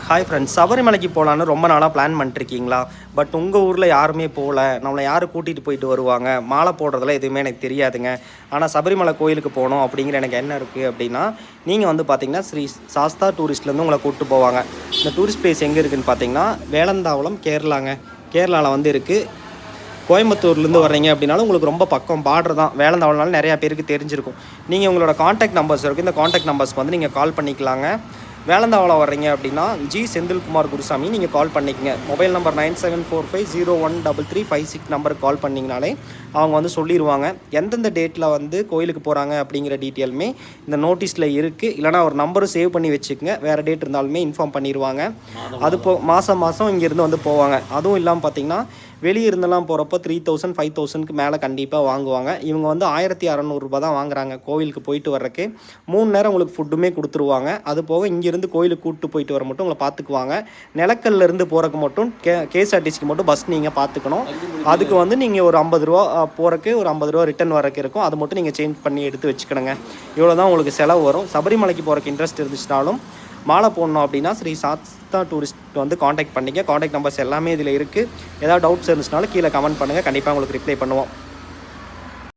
Hi friends, சபரிமலைக்கு போகலான்னு ரொம்ப நாளாக பிளான் பண்ணிட்டுருக்கீங்களா? பட் உங்கள் ஊரில் யாருமே போகல. நம்மளை யார் கூட்டிகிட்டு போயிட்டு வருவாங்க? மாலை போடுறதுல எதுவுமே எனக்கு தெரியாதுங்க. ஆனால் சபரிமலை கோயிலுக்கு போகணும் அப்படிங்கிற எனக்கு என்ன இருக்குது அப்படின்னா, நீங்கள் வந்து பார்த்தீங்கன்னா ஸ்ரீ சாஸ்தா டூரிஸ்ட்லேருந்து உங்களை கூப்பிட்டு போவாங்க. இந்த டூரிஸ்ட் பிளேஸ் எங்கே இருக்குதுன்னு பார்த்தீங்கன்னா வேலந்தாவளம், கேரளாங்க. கேரளாவில் வந்து இருக்குது. கோயம்புத்தூர்லேருந்து வர்றீங்க அப்படின்னாலும் உங்களுக்கு ரொம்ப பக்கம், பார்டர் தான். வேலந்தாவளம்னாலும் நிறையா பேருக்கு தெரிஞ்சிருக்கும். நீங்கள் உங்களோட காண்டாக்ட் நம்பர்ஸ் இருக்குது, இந்த காண்டாக்ட் நம்பர்ஸ்க்கு வந்து நீங்கள் கால் பண்ணிக்கலாங்க. வேலந்தாவளம் வர்றீங்க அப்படின்னா ஜி செந்தில்குமார் குருசாமி நீங்கள் கால் பண்ணிக்கங்க. மொபைல் நம்பர் 9745013356 நம்பருக்கு கால் பண்ணிங்கனாலே அவங்க வந்து சொல்லிடுவாங்க எந்தெந்த டேட்டில் வந்து கோயிலுக்கு போகிறாங்க அப்படிங்கிற டீட்டெயிலுமே இந்த நோட்டீஸில் இருக்குது. இல்லைனா ஒரு நம்பரும் சேவ் பண்ணி வச்சுக்கோங்க. வேறு டேட் இருந்தாலுமே இன்ஃபார்ம் பண்ணிடுவாங்க. அது மாதம் இங்கேருந்து வந்து போவாங்க. அதுவும் இல்லாமல் பார்த்திங்கன்னா வெளியே இருந்தெல்லாம் போகிறப்போ 3000 5000க்கு மேலே கண்டிப்பாக வாங்குவாங்க. இவங்க வந்து 1600 தான் வாங்குறாங்க கோவிலுக்கு போயிட்டு வர்றதுக்கு. 3 நேரம் உங்களுக்கு ஃபுட்டுமே கொடுத்துருவாங்க. அது போக இங்கேருந்து கோயிலுக்கு கூப்பிட்டு போயிட்டு வர மட்டும் உங்களை பார்த்துக்குவாங்க. நிலக்கல்லேருந்து போகிறக்கு மட்டும் கேஎஸ்ஆர்டிசிக்கு மட்டும் பஸ் நீங்கள் பார்த்துக்கணும். அதுக்கு வந்து நீங்கள் ஒரு 50 ரூபா போகிறக்கு, ஒரு 50 ரூபா ரிட்டன் வரக்கு இருக்கும். அது மட்டும் நீங்கள் சேஞ்ச் பண்ணி எடுத்து வச்சுக்கணுங்க. இவ்வளோ தான் உங்களுக்கு செலவு வரும். சபரிமலைக்கு போகிறக்கு இன்ட்ரெஸ்ட் இருந்துச்சுனாலும் மாலை போடணும் அப்படின்னா ஸ்ரீ சாஸ்தா டூரிஸ்ட் வந்து காண்டாக்ட் பண்ணிக்க. காண்டாக்ட் நம்பர்ஸ் எல்லாமே இதில் இருக்குது. ஏதாவது டவுட்ஸ் இருந்துச்சுனாலும் கீழே கமெண்ட் பண்ணுங்கள். கண்டிப்பாக உங்களுக்கு ரிப்ளை பண்ணுவோம்.